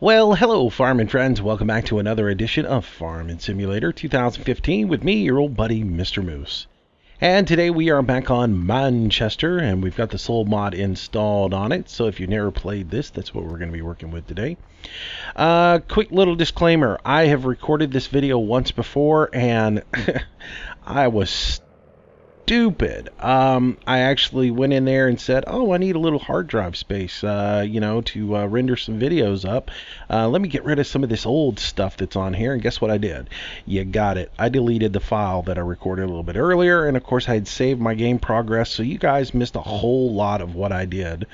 Well, hello, farming friends. Welcome back to another edition of Farming Simulator 2015 with me, your old buddy, Mr. Moose. And today we are back on Manchester, and we've got the soul mod installed on it. So if you've never played this, that's what we're going to be working with today. Quick little disclaimer. I have recorded this video once before, and I was stupid. I actually went in there and said, oh, I need a little hard drive space, to render some videos up. Let me get rid of some of this old stuff that's on here. And guess what I did? You got it. I deleted the file that I recorded a little bit earlier. And of course, I had saved my game progress. So you guys missed a whole lot of what I did.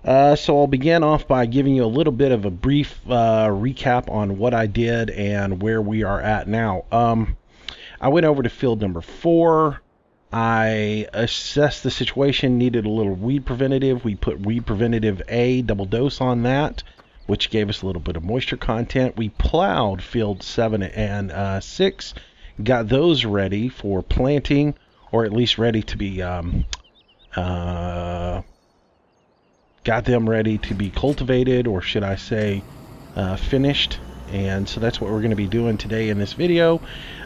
So I'll begin off by giving you a little bit of a brief recap on what I did and where we are at now. I went over to field number 4. I assessed the situation, needed a little weed preventative. We put weed preventative A, double dose on that, which gave us a little bit of moisture content. We plowed field 7 and 6, got those ready for planting, or at least ready to be, got them ready to be cultivated, or should I say, finished. And so that's what we're going to be doing today in this video.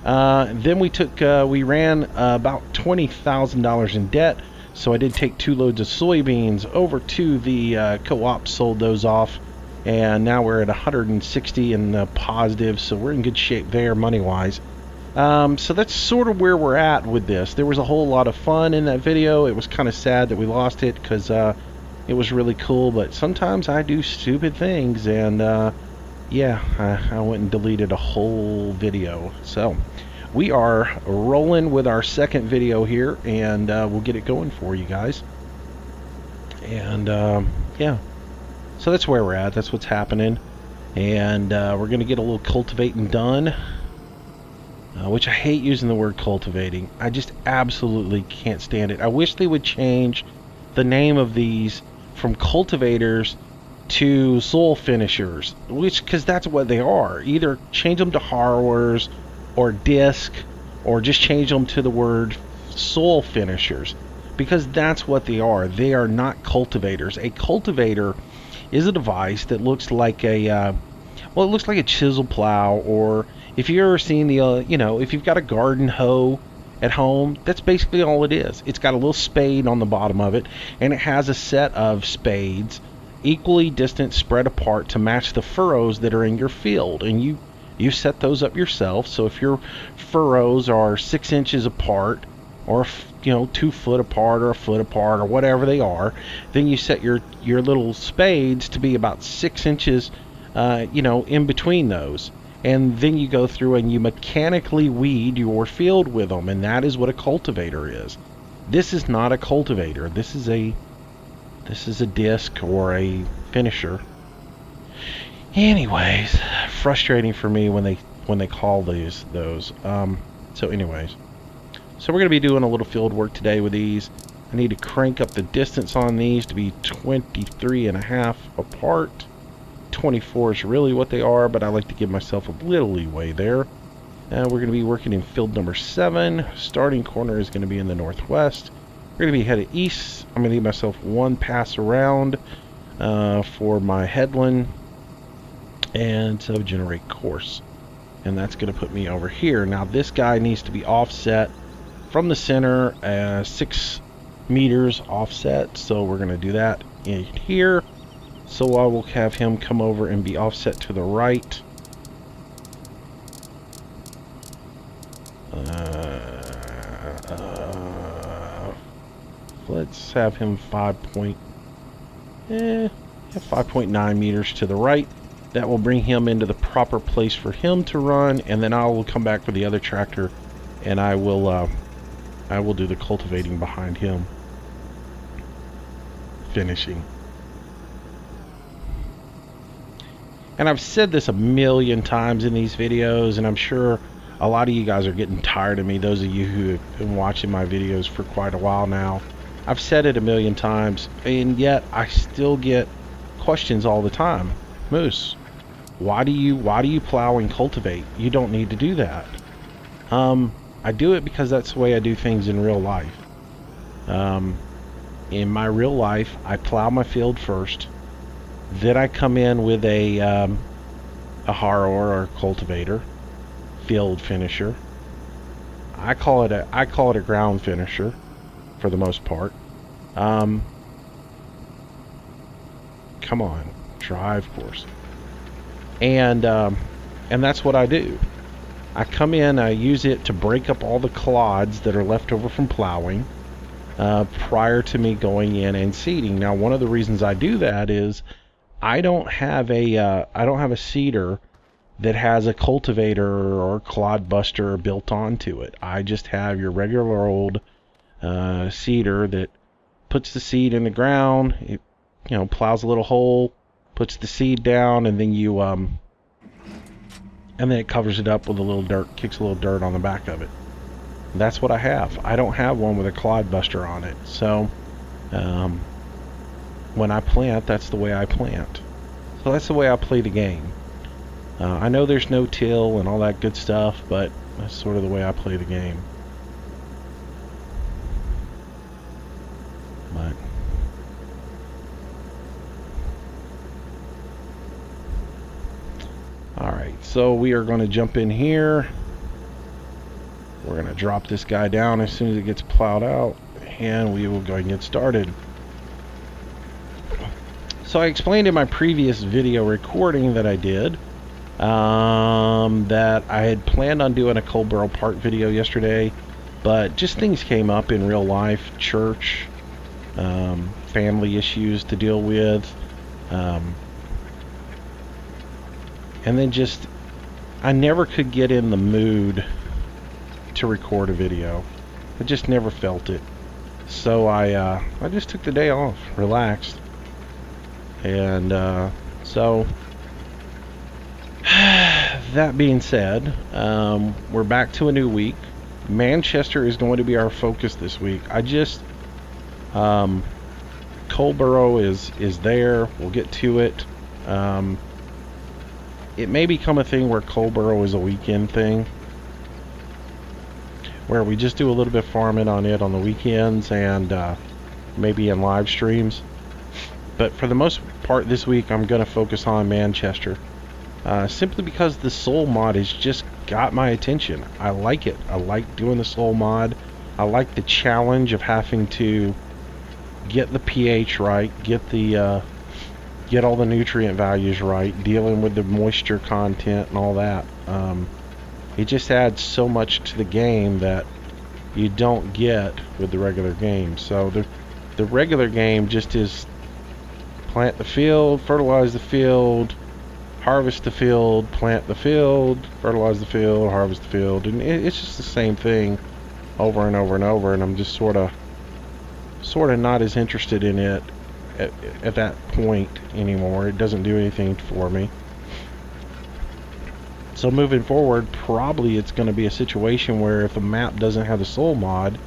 Then we ran about $20,000 in debt. So I did take 2 loads of soybeans over to the co-op, sold those off, and now we're at 160 in the positive. So we're in good shape there money-wise. So that's sort of where we're at with this. There was a whole lot of fun in that video. It was kind of sad that we lost it because it was really cool. But sometimes I do stupid things, and yeah, I went and deleted a whole video. So we are rolling with our second video here, and we'll get it going for you guys. And yeah, so that's where we're at. That's what's happening. And we're going to get a little cultivating done, which I hate using the word cultivating. I just absolutely can't stand it. I wish they would change the name of these from cultivators to soil finishers, because that's what they are. Either change them to harrowers or disc, or just change them to the word soil finishers, because that's what they are. They are not cultivators. A cultivator is a device that looks like a well, it looks like a chisel plow, or if you've ever seen the if you've got a garden hoe at home, that's basically all it is. It's got a little spade on the bottom of it, and it has a set of spades equally distant, spread apart to match the furrows that are in your field, and you set those up yourself. So if your furrows are 6 inches apart, or 2 foot apart, or a foot apart, or whatever they are, then you set your little spades to be about 6 inches in between those, and then you go through and you mechanically weed your field with them. And that is what a cultivator is. This is not a cultivator. This is a disc or a finisher. Anyways, frustrating for me when they call those. So anyways, so we're going to be doing a little field work today with these. I need to crank up the distance on these to be 23.5 apart. 24 is really what they are, but I like to give myself a little leeway there. We're going to be working in field number 7. Starting corner is going to be in the northwest. We're going to be headed east. I'm going to leave myself 1 pass around for my headland, and so generate course. And that's going to put me over here. Now this guy needs to be offset from the center, 6 meters offset. So we're going to do that in here. So I will have him come over and be offset to the right. Let's have him 5.9 meters to the right. That will bring him into the proper place for him to run, and then I will come back with the other tractor, and I will do the cultivating behind him, finishing. And I've said this a million times in these videos, and I'm sure a lot of you guys are getting tired of me, those of you who have been watching my videos for quite a while now. I've said it a million times, and yet I still get questions all the time. Moose, why do you plow and cultivate? You don't need to do that. I do it because that's the way I do things in real life. In my real life, I plow my field first. Then I come in with a a harrower or a cultivator, field finisher. I call it a ground finisher for the most part. Come on, drive course. And that's what I do. I come in, I use it to break up all the clods that are left over from plowing prior to me going in and seeding. Now, one of the reasons I do that is I don't have a seeder that has a cultivator or clod buster built onto it. I just have your regular old seeder that puts the seed in the ground. It, plows a little hole, puts the seed down, and then and then it covers it up with a little dirt, kicks a little dirt on the back of it. That's what I have. I don't have one with a clod buster on it. So when I plant, that's the way I plant. So that's the way I play the game. I know there's no till and all that good stuff, but that's sort of the way I play the game. But alright, so we are going to jump in here. We're going to drop this guy down as soon as it gets plowed out, and we will go and get started. So I explained in my previous video recording that I did that I had planned on doing a Cultivating Park video yesterday, but just things came up in real life, church, family issues to deal with, and then just I never could get in the mood to record a video. I just never felt it. So I just took the day off, relaxed, and so that being said, we're back to a new week. Manchester is going to be our focus this week. Colborough is there. We'll get to it. It may become a thing where Colborough is a weekend thing, where we just do a little bit of farming on it on the weekends and maybe in live streams. But for the most part this week, I'm going to focus on Manchester. Simply because the soil mod has just got my attention. I like it. I like doing the soil mod. I like the challenge of having to get the pH right, get all the nutrient values right, dealing with the moisture content and all that. It just adds so much to the game that you don't get with the regular game. So the regular game just is plant the field, fertilize the field, harvest the field, plant the field, fertilize the field, harvest the field, and it's just the same thing over and over and over. And I'm just sort of not as interested in it at that point anymore. It doesn't do anything for me. So moving forward, probably it's going to be a situation where if a map doesn't have the soil mod,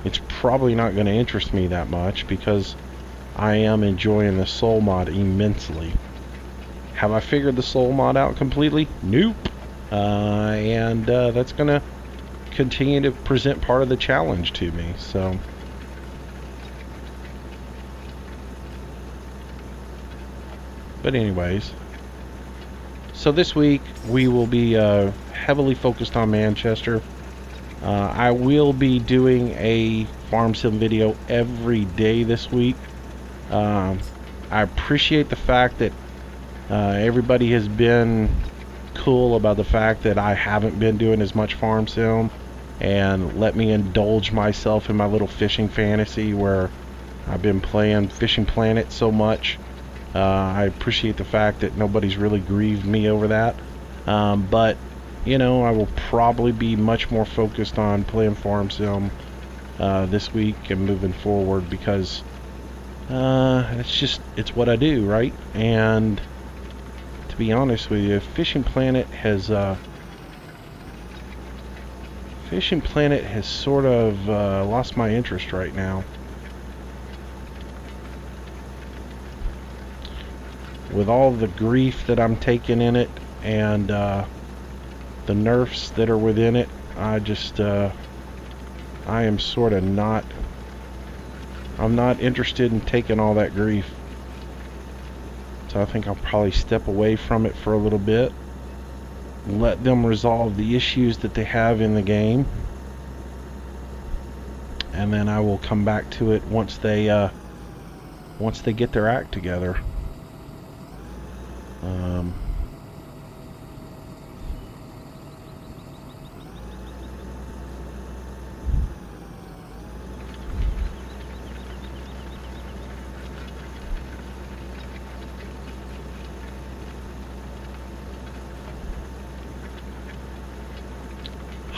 it's probably not going to interest me that much, because I am enjoying the soil mod immensely. Have I figured the soil mod out completely? Nope. And that's going to continue to present part of the challenge to me. So but anyways, so this week we will be heavily focused on Manchester. I will be doing a farm sim video every day this week. I appreciate the fact that everybody has been cool about the fact that I haven't been doing as much farm sim, and let me indulge myself in my little fishing fantasy where I've been playing Fishing Planet so much. I appreciate the fact that nobody's really grieved me over that. But I will probably be much more focused on playing farm sim this week and moving forward, because it's what I do, right? And to be honest with you, Fishing Planet has sort of lost my interest right now. With all the grief that I'm taking in it, and the nerfs that are within it, I am sort of not, I'm not interested in taking all that grief. So I think I'll probably step away from it for a little bit. let them resolve the issues that they have in the game, and then I will come back to it once they get their act together.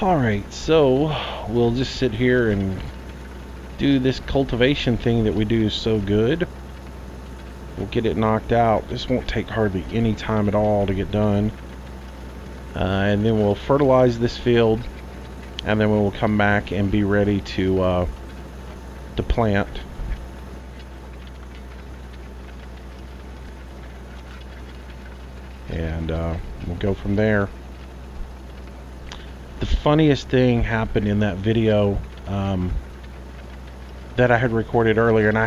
Alright, so we'll just sit here and do this cultivation thing that we do so good. We'll get it knocked out. This won't take hardly any time at all to get done. And then we'll fertilize this field, and then we will come back and be ready to plant. And we'll go from there. The funniest thing happened in that video that I had recorded earlier, and I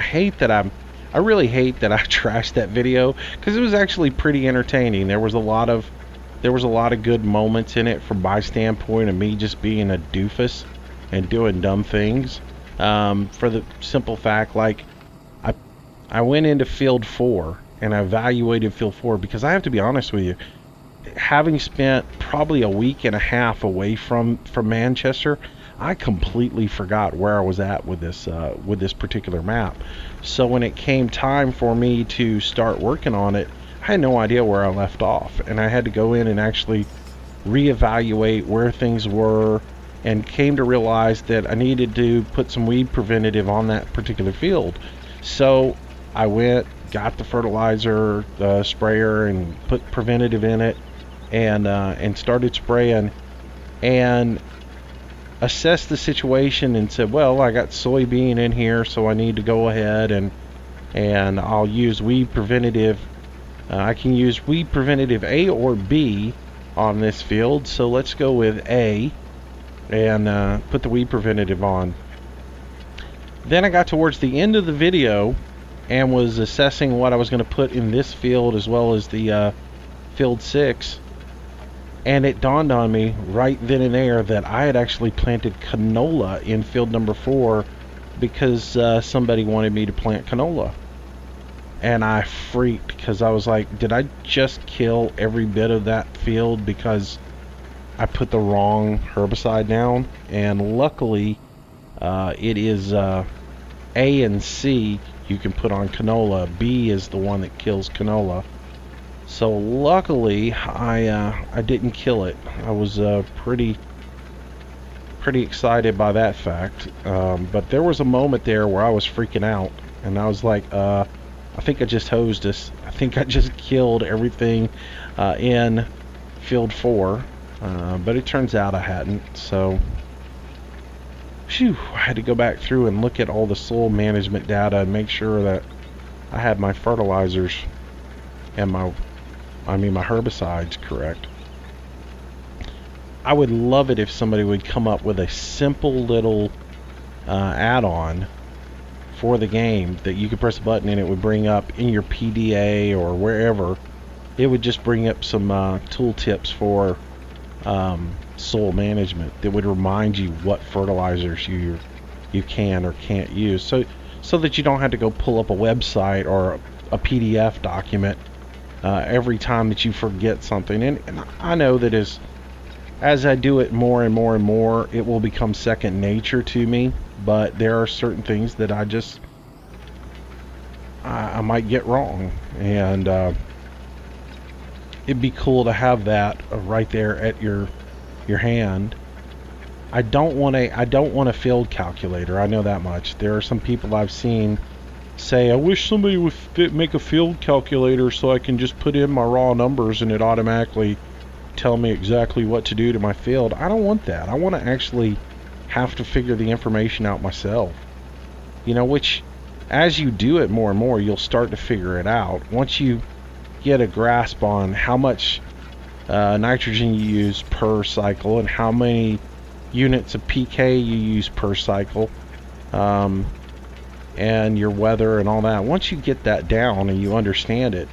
really hate that I trashed that video, because it was actually pretty entertaining. There was a lot of good moments in it from my standpoint of me just being a doofus and doing dumb things. For the simple fact, like I went into field 4 and I evaluated field 4, because I have to be honest with you, having spent probably a week and a half away from Manchester, I completely forgot where I was at with this particular map. So when it came time for me to start working on it, I had no idea where I left off, and I had to go in and actually reevaluate where things were, and came to realize that I needed to put some weed preventative on that particular field. So I went, got the fertilizer sprayer and put preventative in it, and started spraying, and assessed the situation and said, well, I got soybean in here, so I need to go ahead and I'll use weed preventative. I can use weed preventative A or B on this field, so let's go with A and put the weed preventative on. Then I got towards the end of the video and was assessing what I was going to put in this field as well as the field 6, and it dawned on me right then and there that I had actually planted canola in field number 4 because somebody wanted me to plant canola. And I freaked, because I was like, did I just kill every bit of that field because I put the wrong herbicide down? And luckily it is A and C you can put on canola. B is the one that kills canola. So luckily I didn't kill it. I was pretty excited by that fact, but there was a moment there where I was freaking out, and I was like, I think I just hosed us. I think I just killed everything in field 4, but it turns out I hadn't. So phew, I had to go back through and look at all the soil management data and make sure that I had my fertilizers and my herbicides correct. I would love it if somebody would come up with a simple little add-on for the game that you could press a button and it would bring up in your PDA or wherever. It would just bring up some tool tips for soil management that would remind you what fertilizers you can or can't use, so that you don't have to go pull up a website or a PDF document every time that you forget something. And I know that as I do it more and more and more, it will become second nature to me, but there are certain things that I might get wrong, and it'd be cool to have that right there at your hand. I don't want a field calculator, I know that much. There are some people I've seen say, I wish somebody would make a field calculator so I can just put in my raw numbers and it automatically tell me exactly what to do to my field. I don't want that. I want to actually have to figure the information out myself. You know, which as you do it more and more, you'll start to figure it out. Once you get a grasp on how much nitrogen you use per cycle and how many units of PK you use per cycle, and your weather and all that, once you get that down and you understand it,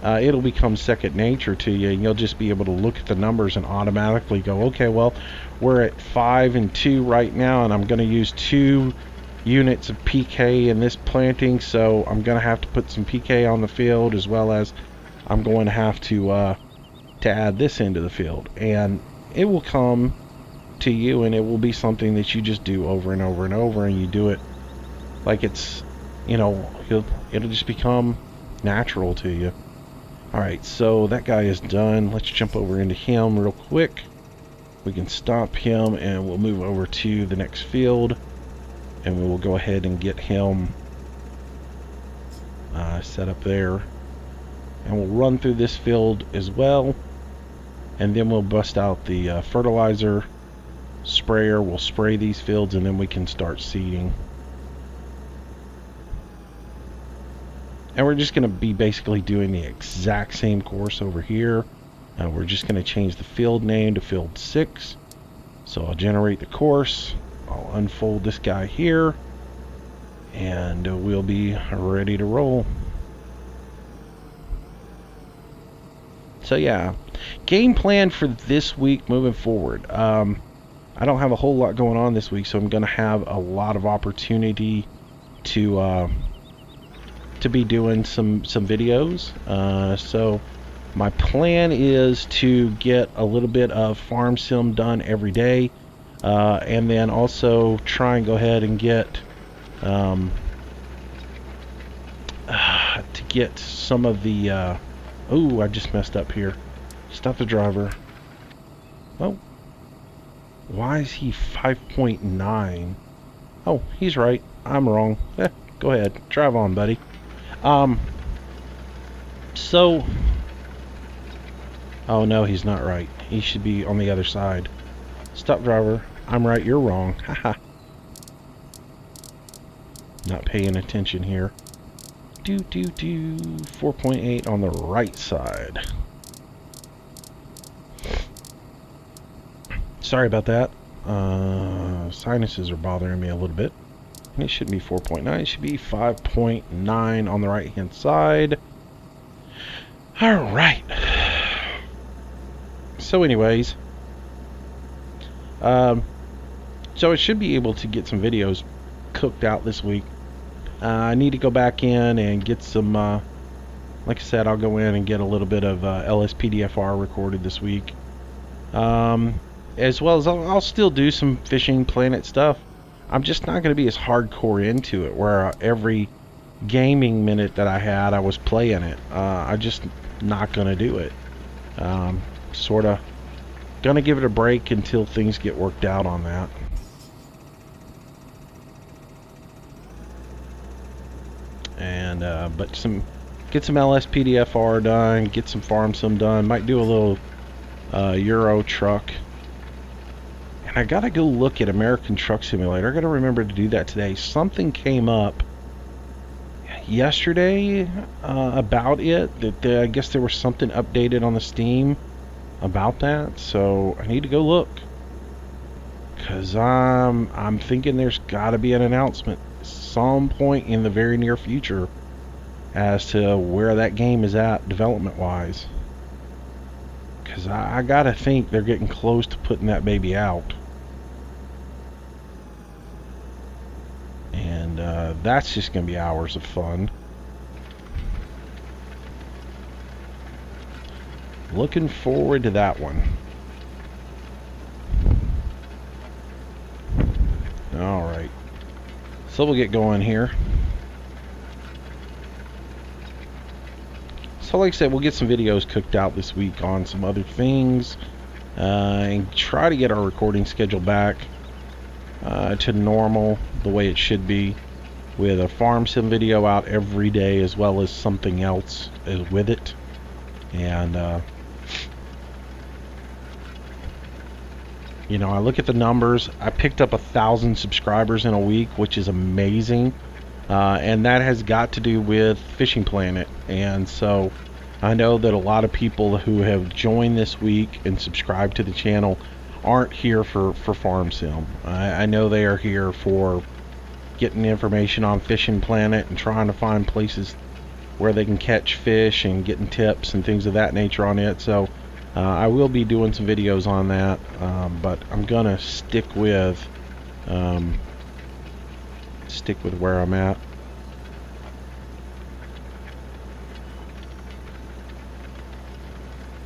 it'll become second nature to you, and you'll just be able to look at the numbers and automatically go, okay, well, we're at 5 and 2 right now, and I'm going to use 2 units of PK in this planting, so I'm going to have to put some PK on the field, as well as I'm going to have to add this into the field. And it will come to you, and it will be something that you just do over and over and over, and you do it like it's, you know, it'll just become natural to you. Alright, so that guy is done. Let's jump over into him real quick. We can stop him, and we'll move over to the next field, and we will go ahead and get him set up there. And we'll run through this field as well, and then we'll bust out the fertilizer sprayer. We'll spray these fields, and then we can start seeding. And we're just going to be basically doing the exact same course over here. We're just going to change the field name to field 6. So I'll generate the course. I'll unfold this guy here, and we'll be ready to roll. So yeah, game plan for this week moving forward. I don't have a whole lot going on this week, so I'm going to have a lot of opportunity to be doing some videos. So my plan is to get a little bit of farm sim done every day, and then also try and go ahead and get to get some of the oh, I just messed up here. Stop the driver. Oh, why is he 5.9? Oh, he's right, I'm wrong. Go ahead, drive on, buddy. So, oh no, he's not right. He should be on the other side. Stop, driver. I'm right, you're wrong. Haha. Not paying attention here. 4.8 on the right side. Sorry about that. Sinuses are bothering me a little bit. And it shouldn't be 4.9, it should be 5.9 on the right hand side. Alright. So anyways, so I should be able to get some videos cooked out this week. I need to go back in and get some, like I said, I'll go in and get a little bit of LSPDFR recorded this week. As well as I'll still do some Fishing Planet stuff. I'm just not going to be as hardcore into it, where every gaming minute that I had, I was playing it. I'm just not going to do it. Sort of going to give it a break until things get worked out on that. And but get some LSPDFR done, get some farm sim done. Might do a little Euro truck. And I gotta go look at American Truck Simulator. I gotta remember to do that today. Something came up yesterday about it. That I guess there was something updated on the Steam about that. So I need to go look, because I'm thinking there's gotta be an announcement some point in the very near future as to where that game is at development wise. Because I gotta think they're getting close to putting that baby out. And that's just gonna be hours of fun. Looking forward to that one. Alright. So we'll get going here. So like I said, we'll get some videos cooked out this week on some other things. And try to get our recording schedule back to normal, the way it should be, with a farm sim video out every day, as well as something else with it. And you know, I look at the numbers. I picked up 1,000 subscribers in a week, which is amazing. And that has got to do with Fishing Planet. And so I know that a lot of people who have joined this week and subscribed to the channel aren't here for farm sim. I know they are here for getting information on Fishing Planet and trying to find places where they can catch fish and getting tips and things of that nature on it. So I will be doing some videos on that, but I'm gonna stick with where I'm at.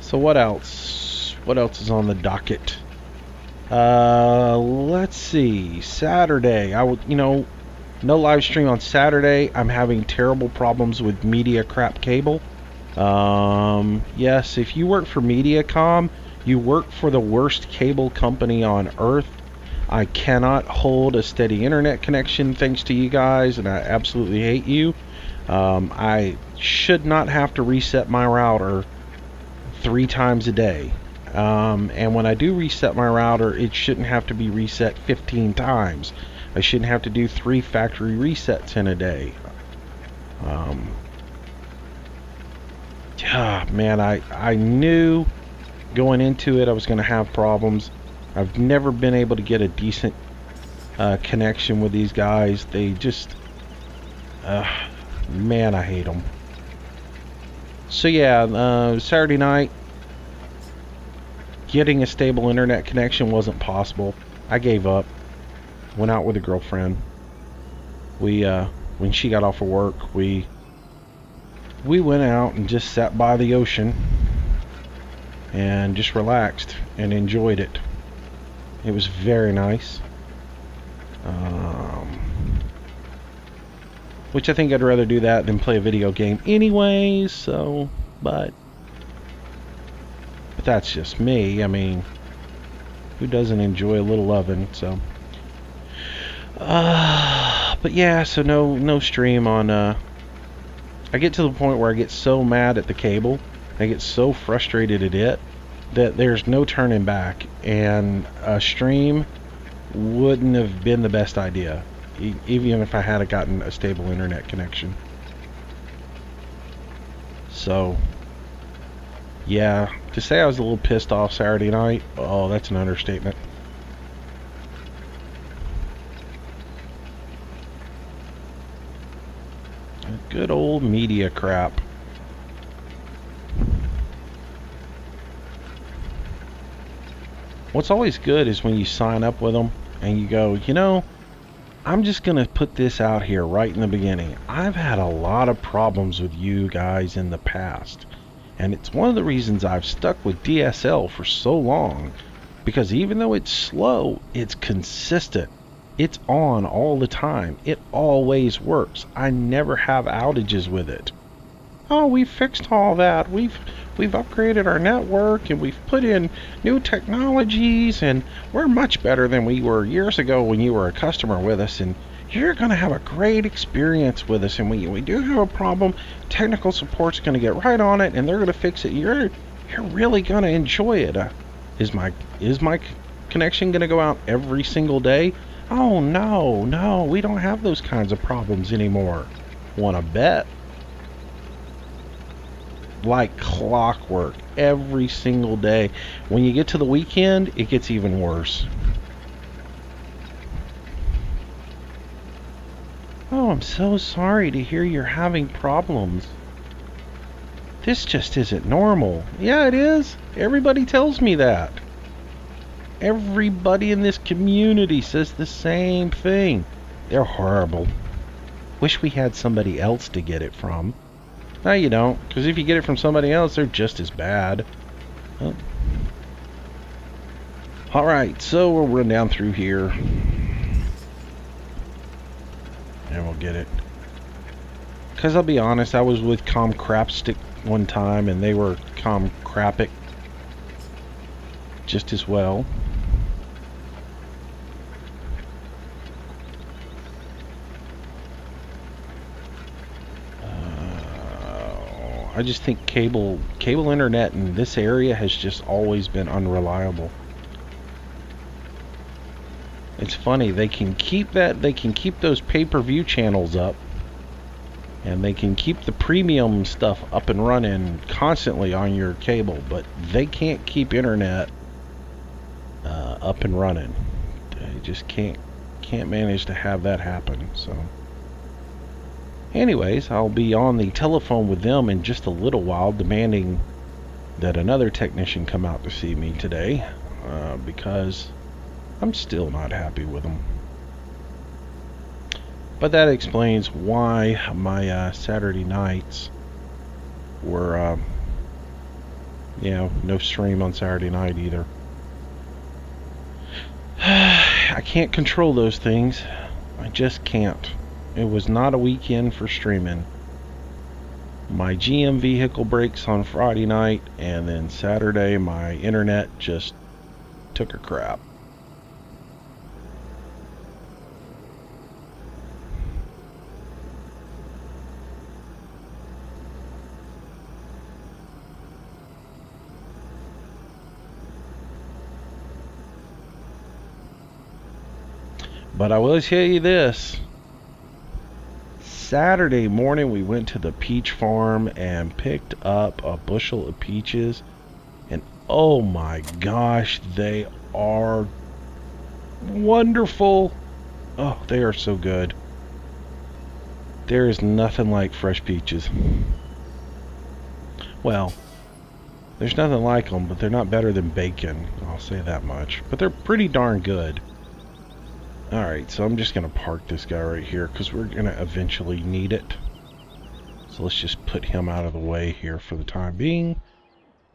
So what else? What else is on the docket? Let's see. Saturday. No live stream on Saturday. I'm having terrible problems with Media Crap cable. Yes, if you work for Mediacom, you work for the worst cable company on earth. I cannot hold a steady internet connection thanks to you guys, and I absolutely hate you. I should not have to reset my router 3 times a day. And when I do reset my router, it shouldn't have to be reset 15 times. I shouldn't have to do 3 factory resets in a day. Man, I knew going into it I was going to have problems. I've never been able to get a decent connection with these guys. They just, man, I hate them. So yeah, Saturday night, getting a stable internet connection wasn't possible. I gave up. Went out with a girlfriend. We when she got off of work, we went out and just sat by the ocean and just relaxed and enjoyed it. It was very nice. Which I think I'd rather do that than play a video game anyways, so, but that's just me. I mean, who doesn't enjoy a little loving? So but yeah, so no stream on I get to the point where I get so mad at the cable, I get so frustrated at it, that there's no turning back, and a stream wouldn't have been the best idea, even if I had gotten a stable internet connection. So yeah, to say I was a little pissed off Saturday night, oh, that's an understatement. Good old media crap. What's always good is when you sign up with them and you go, I'm just going to put this out here right in the beginning. I've had a lot of problems with you guys in the past. And it's one of the reasons I've stuck with DSL for so long. Because even though it's slow, it's consistent. It's on all the time. It always works. I never have outages with it. Oh, we've fixed all that. We've upgraded our network, and we've put in new technologies, and we're much better than we were years ago when you were a customer with us, and you're going to have a great experience with us. And we do have a problem. Technical support's going to get right on it, and they're going to fix it. You're really going to enjoy it. Is my connection going to go out every single day? Oh, no, we don't have those kinds of problems anymore. Want to bet? Like clockwork, every single day. When you get to the weekend, it gets even worse. Oh, I'm so sorry to hear you're having problems. This just isn't normal. Yeah, it is. Everybody tells me that. Everybody in this community says the same thing. They're horrible. Wish we had somebody else to get it from. No, you don't, because if you get it from somebody else, they're just as bad. Oh. Alright, so we'll run down through here. And we'll get it. Because I'll be honest, I was with Crapstick one time, and they were Crapic just as well. I just think cable internet in this area has just always been unreliable. It's funny, they can keep those pay-per-view channels up, and they can keep the premium stuff up and running constantly on your cable, but they can't keep internet up and running. They just can't manage to have that happen. So Anyways, I'll be on the telephone with them in just a little while, demanding that another technician come out to see me today, because I'm still not happy with them. But that explains why my Saturday nights were, no stream on Saturday night either. I can't control those things. I just can't. It was not a weekend for streaming. My GM vehicle breaks on Friday night, and then Saturday my internet just took a crap. But I will tell you this. Saturday morning we went to the peach farm and picked up a bushel of peaches, and oh my gosh, they are wonderful. Oh, they are so good. There is nothing like fresh peaches. Well, there's nothing like them, but they're not better than bacon, I'll say that much. But they're pretty darn good. Alright, so I'm just going to park this guy right here because we're going to eventually need it. So let's just put him out of the way here for the time being.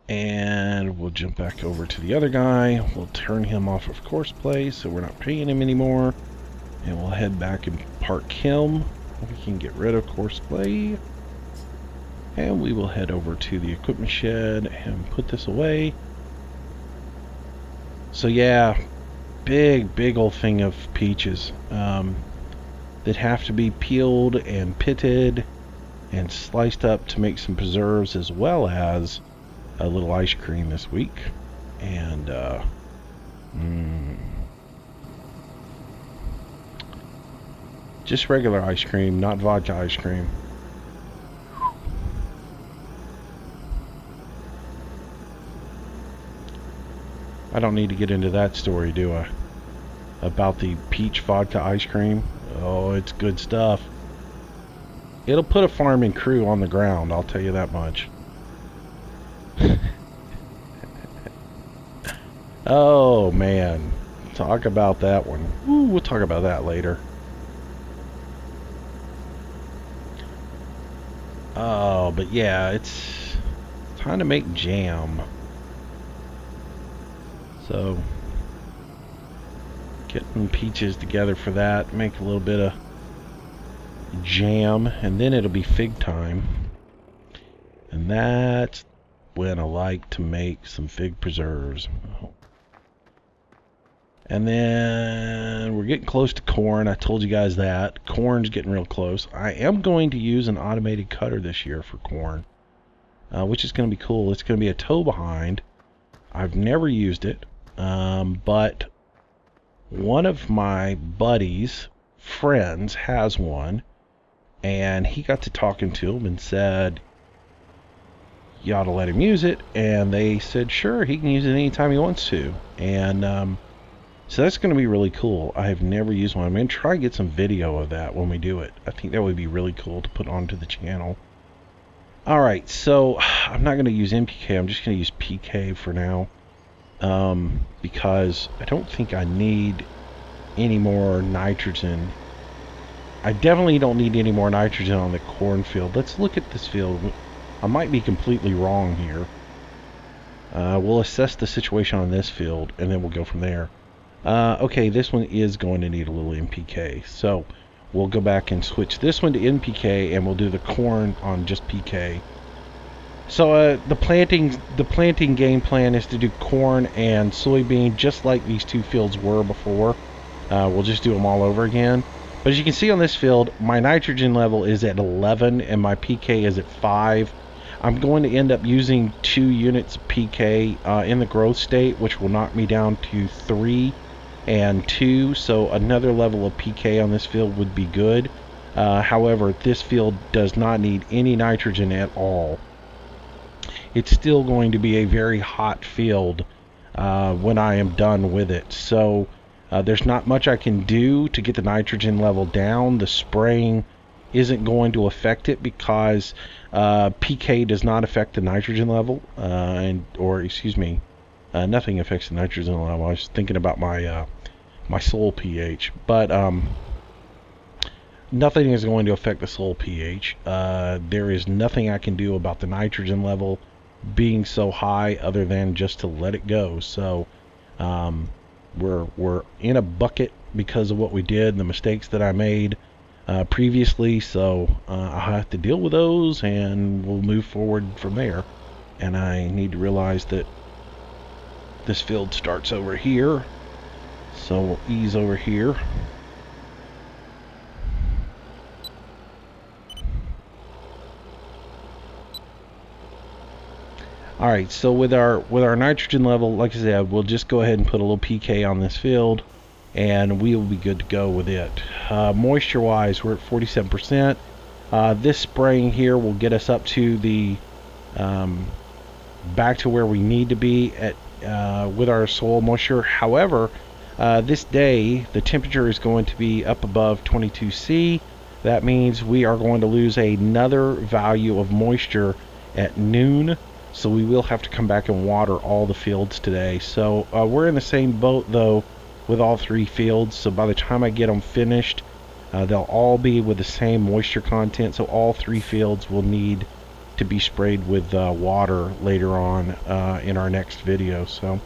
And we'll jump back over to the other guy. We'll turn him off of course play so we're not paying him anymore. And we'll head back and park him. We can get rid of course play. And we will head over to the equipment shed and put this away. So yeah, big old thing of peaches that have to be peeled and pitted and sliced up to make some preserves, as well as a little ice cream this week. And just regular ice cream, not vodka ice cream. I don't need to get into that story, do I? About the peach vodka ice cream. Oh, it's good stuff. It'll put a farming crew on the ground, I'll tell you that much. Oh man, talk about that one. Ooh, we'll talk about that later. Oh, but yeah, it's time to make jam. So, getting peaches together for that, make a little bit of jam, and then it'll be fig time. And that's when I like to make some fig preserves. And then we're getting close to corn. I told you guys that. Corn's getting real close. I am going to use an automated cutter this year for corn, which is going to be cool. It's going to be a tow behind. I've never used it. But one of my buddies' friends has one, and he got to talking to him and said, you ought to let him use it, and they said, sure, he can use it anytime he wants to, and, so that's going to be really cool. I have never used one. I'm going to try and get some video of that when we do it. I think that would be really cool to put onto the channel. Alright, so I'm not going to use NPK, I'm just going to use PK for now. Because I don't think I need any more nitrogen. I definitely don't need any more nitrogen on the cornfield. Let's look at this field. I might be completely wrong here. We'll assess the situation on this field, and then we'll go from there. Okay, this one is going to need a little NPK. So we'll go back and switch this one to NPK, and we'll do the corn on just PK. So the planting game plan is to do corn and soybean just like these two fields were before. We'll just do them all over again. But as you can see on this field, my nitrogen level is at 11 and my PK is at 5. I'm going to end up using 2 units of PK in the growth state, which will knock me down to 3 and 2. So another level of PK on this field would be good. However, this field does not need any nitrogen at all. It's still going to be a very hot field when I am done with it. So there's not much I can do to get the nitrogen level down. The spraying isn't going to affect it because PK does not affect the nitrogen level, nothing affects the nitrogen level. I was thinking about my my soil pH, but nothing is going to affect the soil pH. There is nothing I can do about the nitrogen level being so high other than just to let it go. So we're in a bucket because of what we did and the mistakes that I made previously. So I'll have to deal with those, and we'll move forward from there. And I need to realize that this field starts over here, so we'll ease over here. Alright, so with our nitrogen level, like I said, we'll just go ahead and put a little PK on this field, and we will be good to go with it. Moisture wise, we're at 47%. This spraying here will get us up to the back to where we need to be at with our soil moisture. However, this day the temperature is going to be up above 22°C. That means we are going to lose another value of moisture at noon. So we will have to come back and water all the fields today. So we're in the same boat though with all three fields. So by the time I get them finished, they'll all be with the same moisture content. So all three fields will need to be sprayed with water later on in our next video. So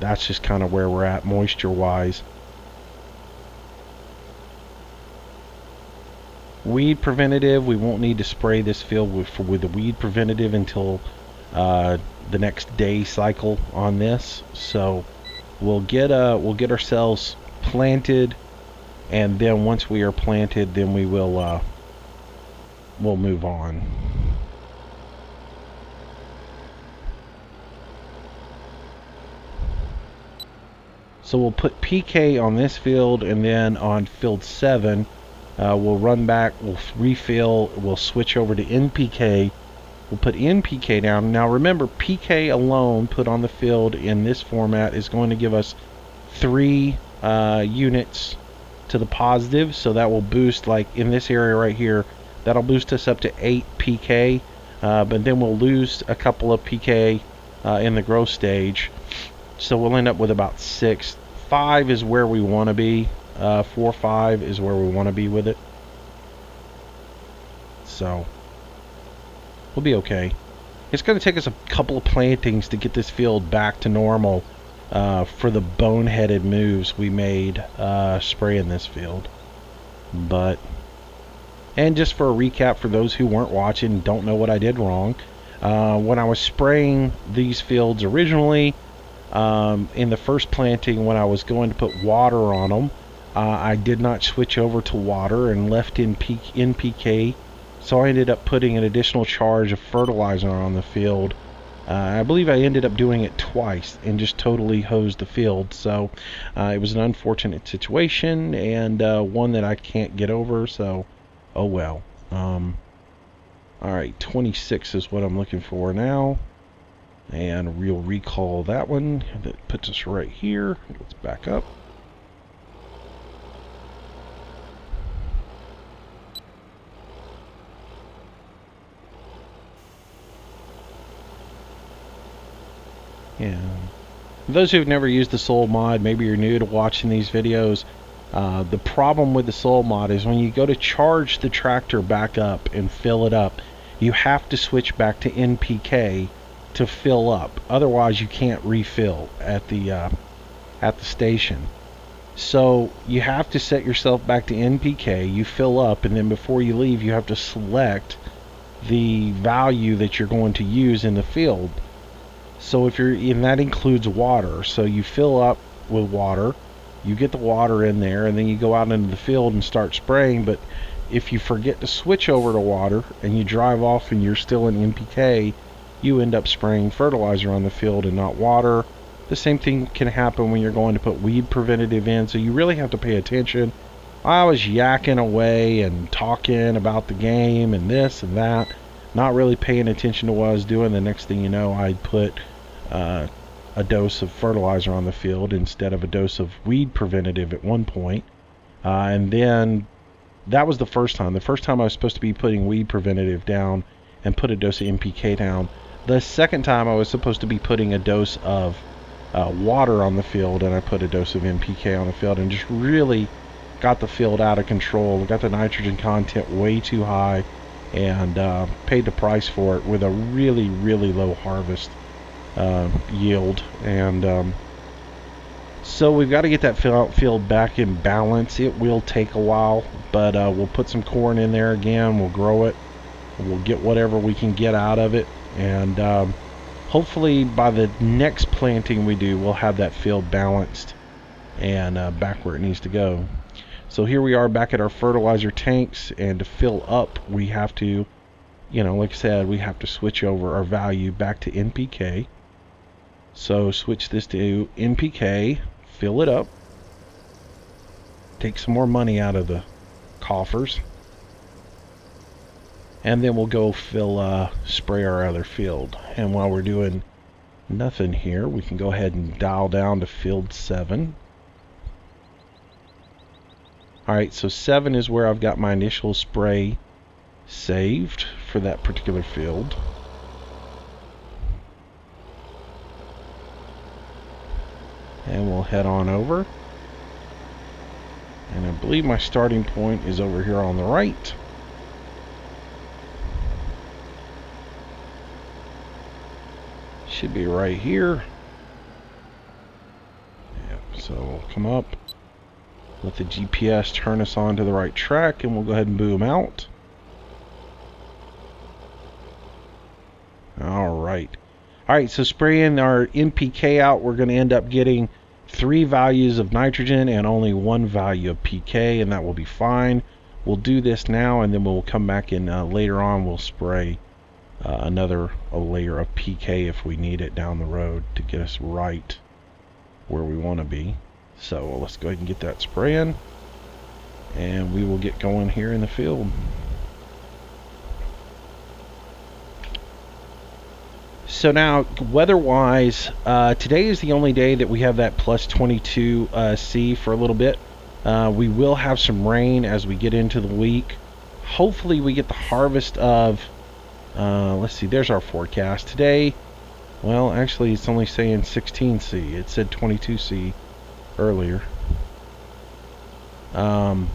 that's just kind of where we're at moisture wise. Weed preventative, we won't need to spray this field with the weed preventative until the next day cycle on this. So we'll get ourselves planted, and then once we are planted, then we will we'll move on. So we'll put PK on this field, and then on field 7 we'll run back, we'll refill, we'll switch over to NPK. We'll put NPK down. Now remember, PK alone put on the field in this format is going to give us 3 units to the positive. So that will boost, like in this area right here, that'll boost us up to 8 PK. But then we'll lose a couple of PK in the growth stage. So we'll end up with about 6. 5 is where we want to be. 4, 5 is where we want to be with it. So we'll be okay. It's going to take us a couple of plantings to get this field back to normal for the boneheaded moves we made spraying this field. And just for a recap for those who weren't watching and don't know what I did wrong, when I was spraying these fields originally, in the first planting, when I was going to put water on them, I did not switch over to water and left in NPK, so I ended up putting an additional charge of fertilizer on the field. I believe I ended up doing it twice and just totally hosed the field. So it was an unfortunate situation, and one that I can't get over, so oh well. Alright, 26 is what I'm looking for now, and we'll recall that one. That puts us right here. Let's back up. Yeah. Those who've never used the soil mod, maybe you're new to watching these videos, the problem with the soil mod is when you go to charge the tractor back up and fill it up, you have to switch back to NPK to fill up. Otherwise you can't refill at the station. So you have to set yourself back to NPK, you fill up, and then before you leave you have to select the value that you're going to use in the field. So and that includes water. So you fill up with water, you get the water in there, and then you go out into the field and start spraying. But if you forget to switch over to water and you drive off and you're still in NPK, you end up spraying fertilizer on the field and not water. The same thing can happen when you're going to put weed preventative in, so you really have to pay attention. I was yakking away and talking about the game and this and that, not really paying attention to what I was doing. The next thing you know, I'd put a dose of fertilizer on the field instead of a dose of weed preventative at one point. And then that was the first time. The first time I was supposed to be putting weed preventative down and put a dose of NPK down. The second time I was supposed to be putting a dose of water on the field, and I put a dose of NPK on the field, and just really got the field out of control. Got the nitrogen content way too high, and paid the price for it with a really, really low harvest yield. And so we've got to get that field back in balance. It will take a while, but we'll put some corn in there again. We'll grow it. We'll get whatever we can get out of it, and hopefully by the next planting we do, we'll have that field balanced and back where it needs to go. So here we are back at our fertilizer tanks, and to fill up we have to, like I said, we have to switch over our value back to NPK. So switch this to NPK, fill it up, take some more money out of the coffers, and then we'll go spray our other field. And while we're doing nothing here, we can go ahead and dial down to field 7. Alright, so 7 is where I've got my initial spray saved for that particular field. And we'll head on over. And I believe my starting point is over here on the right. Should be right here. Yep, so we'll come up, let the GPS turn us on to the right track, and we'll go ahead and boom out. Alright. Alright, so spraying our NPK out, we're going to end up getting 3 values of nitrogen and only 1 value of PK, and that will be fine. We'll do this now, and then we'll come back in later on. We'll spray another layer of PK if we need it down the road to get us right where we want to be. So let's go ahead and get that spraying, and we will get going here in the field. So now, weather-wise, today is the only day that we have that plus 22 C for a little bit. We will have some rain as we get into the week. Hopefully we get the harvest of, let's see, there's our forecast. Today, well, actually it's only saying 16 C. It said 22 C earlier. Well,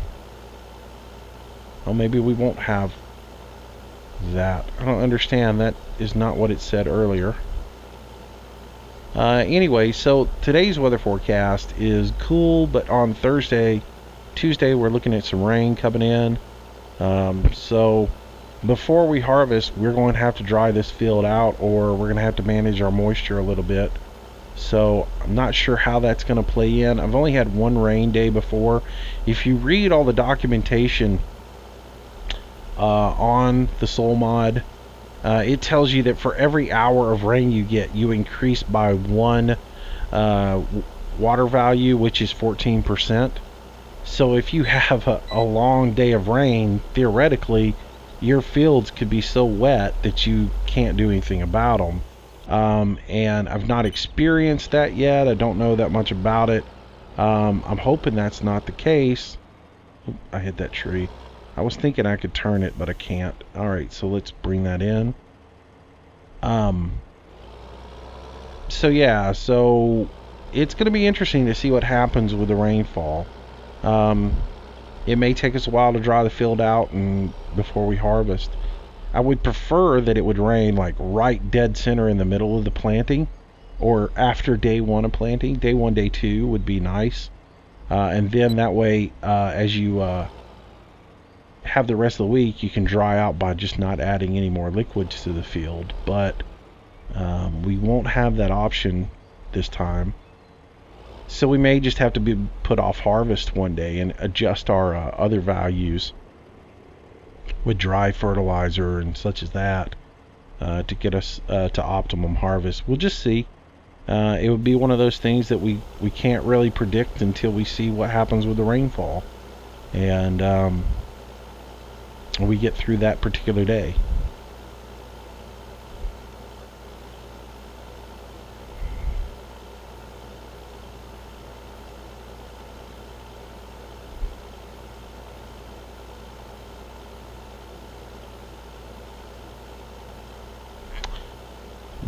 maybe we won't have that. I don't understand. That is not what it said earlier. Anyway, so today's weather forecast is cool, but on Tuesday, we're looking at some rain coming in. So before we harvest, we're going to have to dry this field out, or we're going to have to manage our moisture a little bit. So I'm not sure how that's going to play in. I've only had one rain day before. If you read all the documentation on the soil mod, it tells you that for every hour of rain you get, you increase by 1 water value, which is 14%. So if you have a long day of rain, theoretically your fields could be so wet that you can't do anything about them. And I've not experienced that yet. I don't know that much about it. I'm hoping that's not the case. Oop, I hit that tree. I was thinking I could turn it, but I can't. Alright, so let's bring that in. So yeah, so it's going to be interesting to see what happens with the rainfall. It may take us a while to dry the field out and before we harvest. I would prefer that it would rain like right dead center in the middle of the planting, or after day 1 of planting. Day 1, day 2 would be nice. And then that way, as you have the rest of the week, you can dry out by just not adding any more liquids to the field. But we won't have that option this time, so we may just have to put off harvest one day and adjust our other values with dry fertilizer and such as that to get us to optimum harvest. We'll just see. It would be one of those things that we can't really predict until we see what happens with the rainfall, and we get through that particular day.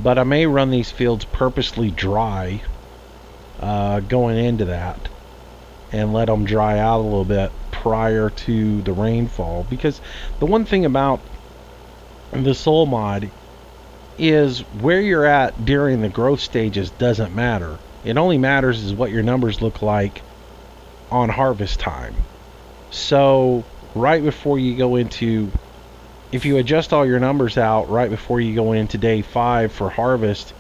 but I may run these fields purposely dry going into that, and let them dry out a little bit prior to the rainfall. Because the one thing about the soil mod is where you're at during the growth stages doesn't matter. It only matters is what your numbers look like on harvest time. So right before you go into, if you adjust all your numbers out right before you go into day 5 for harvest,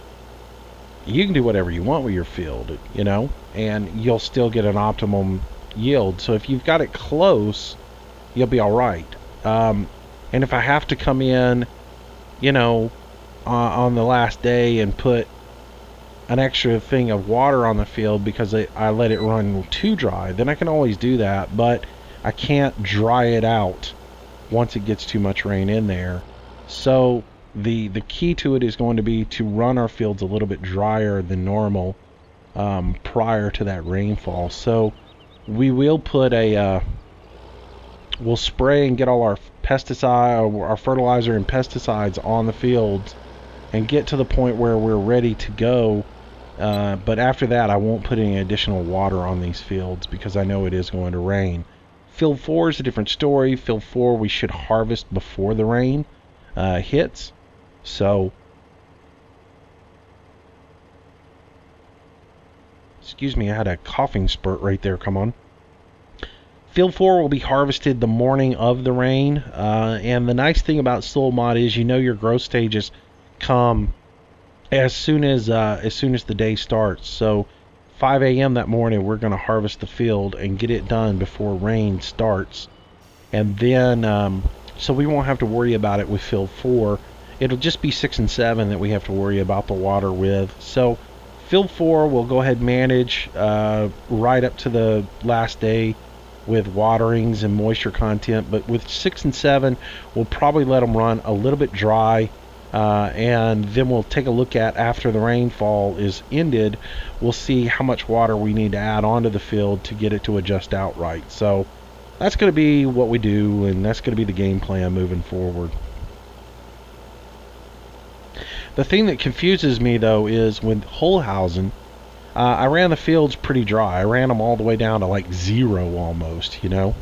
you can do whatever you want with your field, you know, and you'll still get an optimum yield. So if you've got it close, you'll be all right. And if I have to come in, you know, on the last day and put an extra thing of water on the field because I let it run too dry, then I can always do that. But I can't dry it out once it gets too much rain in there. So the key to it is going to be to run our fields a little bit drier than normal prior to that rainfall. So we will put we'll spray and get all our pesticide, or our fertilizer and pesticides on the fields and get to the point where we're ready to go. But after that, I won't put any additional water on these fields because I know it is going to rain. Field 4 is a different story. Field 4 we should harvest before the rain hits. So, excuse me, I had a coughing spurt right there, come on. Field 4 will be harvested the morning of the rain. And the nice thing about soil mod is, you know, your growth stages come as soon as the day starts. So 5 a.m. that morning, we're going to harvest the field and get it done before rain starts. And then, so we won't have to worry about it with field 4. It'll just be 6 and 7 that we have to worry about the water with. So field 4 we'll go ahead and manage right up to the last day with waterings and moisture content. But with 6 and 7, we'll probably let them run a little bit dry. And then we'll take a look at, after the rainfall is ended, we'll see how much water we need to add onto the field to get it to adjust out right. So that's going to be what we do, and that's going to be the game plan moving forward. The thing that confuses me, though, is with whole housing, I ran the fields pretty dry. I ran them all the way down to like 0 almost, you know.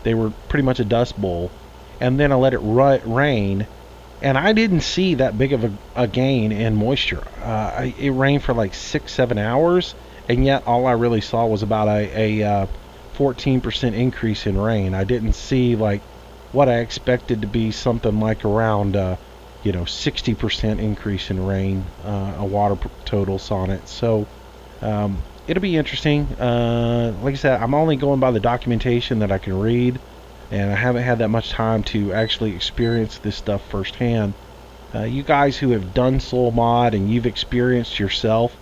They were pretty much a dust bowl. And then I let it rain. And I didn't see that big of a gain in moisture. It rained for like 6-7 hours, and yet all I really saw was about a 14% increase in rain. I didn't see like what I expected to be something like around 60% increase in rain, a water totals on it. So it'll be interesting. Like I said, I'm only going by the documentation that I can read, and I haven't had that much time to actually experience this stuff firsthand. You guys who have done soil mod and you've experienced yourself,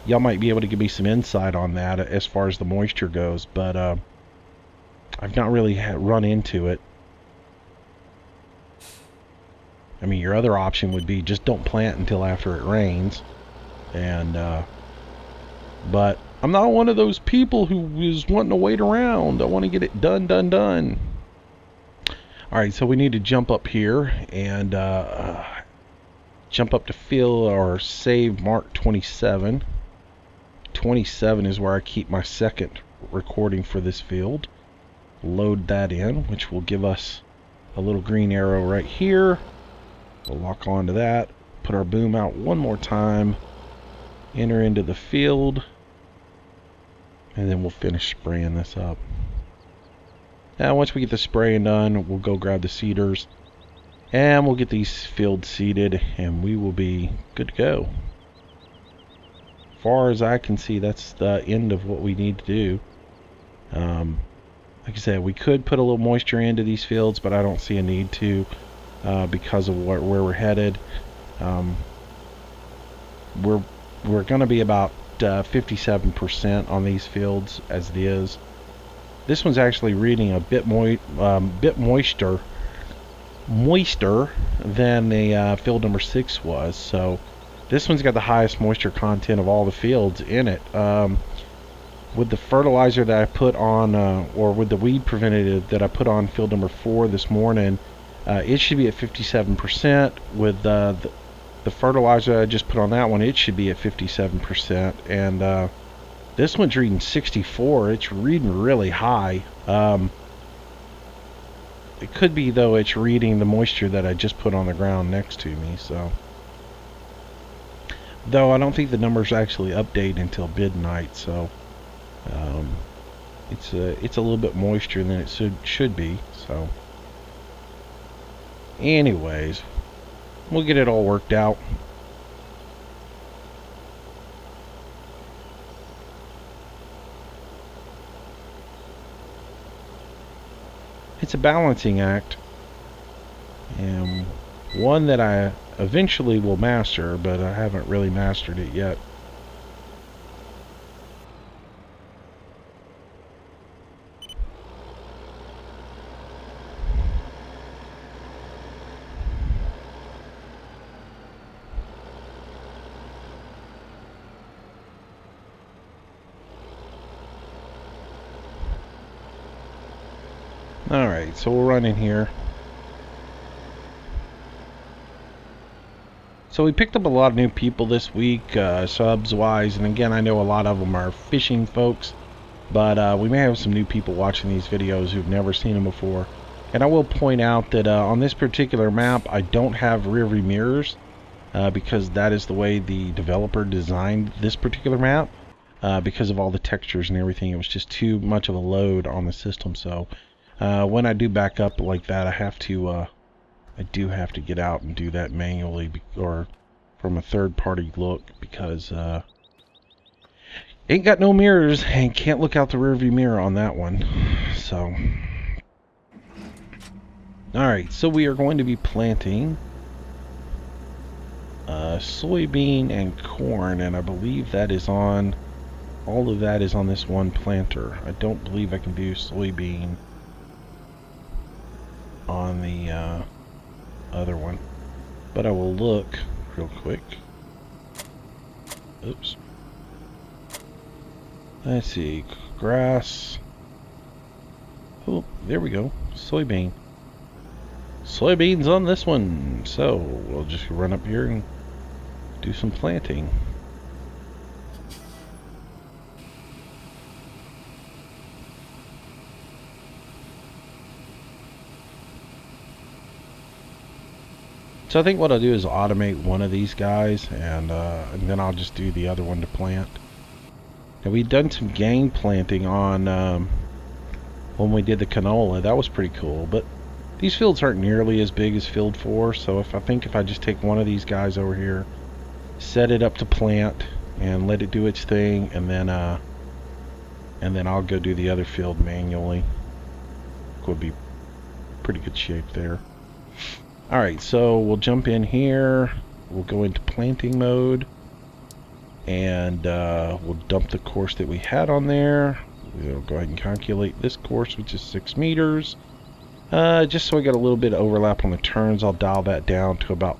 y'all might be able to give me some insight on that as far as the moisture goes, but I've not really run into it. I mean, your other option would be just don't plant until after it rains, and but I'm not one of those people who is wanting to wait around. I want to get it done. Alright, so we need to jump up here and jump up to fill or save mark 27. 27 is where I keep my second recording for this field. Load that in, which will give us a little green arrow right here. We'll lock onto that, put our boom out one more time, enter into the field, and then we'll finish spraying this up. Now once we get the spraying done, we'll go grab the seeders and we'll get these fields seeded, and we will be good to go. As far as I can see, that's the end of what we need to do. Like I said, we could put a little moisture into these fields, but I don't see a need to because of where we're headed. We're going to be about 57% on these fields as it is. This one's actually reading a bit moister than the field number 6 was. So this one's got the highest moisture content of all the fields in it. With the fertilizer that I put on, or with the weed preventative that I put on field number 4 this morning, it should be at 57%. With the fertilizer I just put on that one, it should be at 57%, and this one's reading 64. It's reading really high. It could be, though, it's reading the moisture that I just put on the ground next to me, so. Though I don't think the numbers actually update until midnight, so it's a little bit moister than it should be, so. Anyways, we'll get it all worked out. It's a balancing act, and one that I eventually will master, but I haven't really mastered it yet. Alright, so we'll run in here. So we picked up a lot of new people this week, subs wise, and again, I know a lot of them are fishing folks, but we may have some new people watching these videos who've never seen them before. And I will point out that on this particular map, I don't have rear view mirrors, because that is the way the developer designed this particular map, because of all the textures and everything. It was just too much of a load on the system, so when I do back up like that, I do have to get out and do that manually, or from a third-party look, because ain't got no mirrors and can't look out the rearview mirror on that one. So, alright, so we are going to be planting soybean and corn, and I believe that is on, all of that is on this one planter. I don't believe I can do soybean on the other one, but I will look real quick. Oops. Let's see, grass. Oh, there we go. Soybean. Soybeans on this one. So we'll just run up here and do some planting. So I think what I'll do is automate one of these guys, and then I'll just do the other one to plant. Now, we've done some gang planting on when we did the canola. That was pretty cool, but these fields aren't nearly as big as field 4, so if I just take one of these guys over here, set it up to plant, and let it do its thing, and then I'll go do the other field manually. Would be pretty good shape there. Alright, so we'll jump in here, we'll go into planting mode, and we'll dump the course that we had on there. We'll go ahead and calculate this course, which is 6 meters. Just so I got a little bit of overlap on the turns, I'll dial that down to about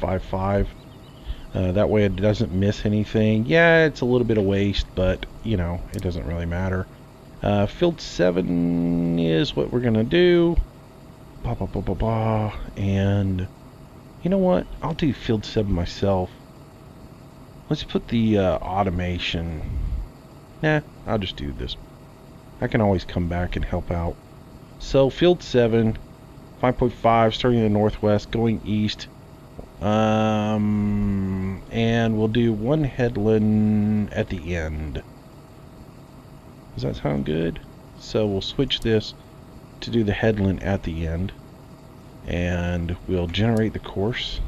5.5. That way it doesn't miss anything. Yeah, it's a little bit of waste, but, you know, it doesn't really matter. Field 7 is what we're going to do. Blah, blah, blah, blah, blah. And you know what? I'll do field 7 myself. Let's put the automation. Nah, I'll just do this. I can always come back and help out. So field 7, 5.5, starting in the northwest, going east. And we'll do one headland at the end. Does that sound good? So we'll switch this to do the headland at the end, and we'll generate the course.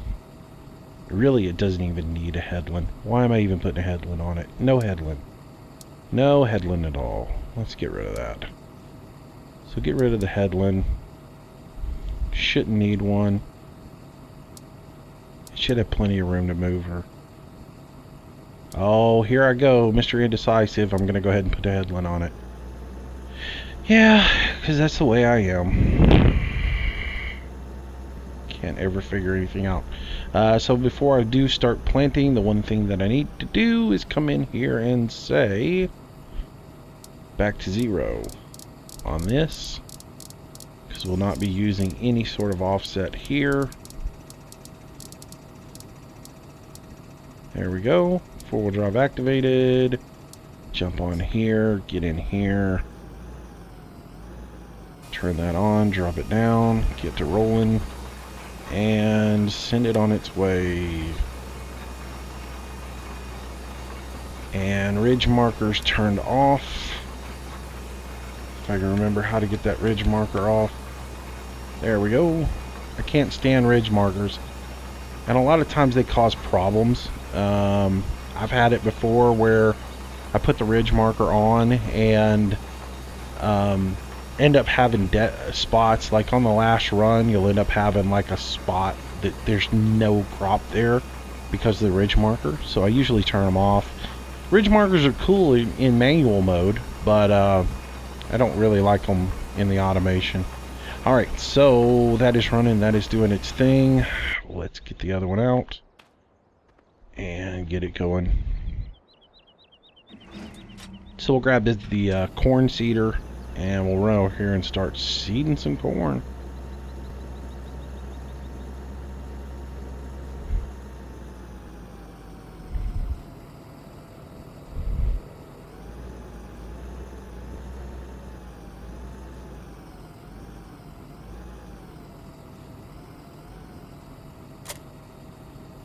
Really, it doesn't even need a headland. Why am I even putting a headland on it? No headland. No headland at all. Let's get rid of that. So get rid of the headland. Shouldn't need one. It should have plenty of room to move her. Oh, here I go, Mr. Indecisive. I'm gonna go ahead and put a headland on it. Yeah, because that's the way I am. Can't ever figure anything out. So before I do start planting, the one thing that I need to do is come in here and say back to 0 on this, because we'll not be using any sort of offset here. There we go. Four-wheel drive activated. Jump on here, get in here. Turn that on, drop it down, get to rolling, and send it on its way. And ridge markers turned off. If I can remember how to get that ridge marker off. There we go. I can't stand ridge markers. And a lot of times they cause problems. I've had it before where I put the ridge marker on and end up having spots. Like on the last run, you'll end up having like a spot that there's no crop there because of the ridge marker. So I usually turn them off. Ridge markers are cool in manual mode, but I don't really like them in the automation. Alright, so that is running, that is doing its thing. Let's get the other one out and get it going. So we'll grab the corn seeder and we'll run over here and start seeding some corn.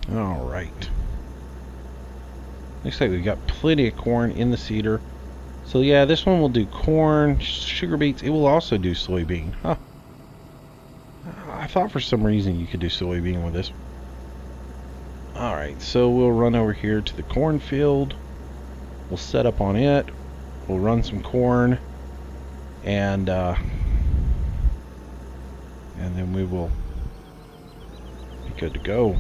Alright. Looks like we got plenty of corn in the seeder. So yeah, this one will do corn, sugar beets. It will also do soybean. Huh. I thought for some reason you could do soybean with this. Alright, so we'll run over here to the cornfield. We'll set up on it. We'll run some corn. And then we will be good to go.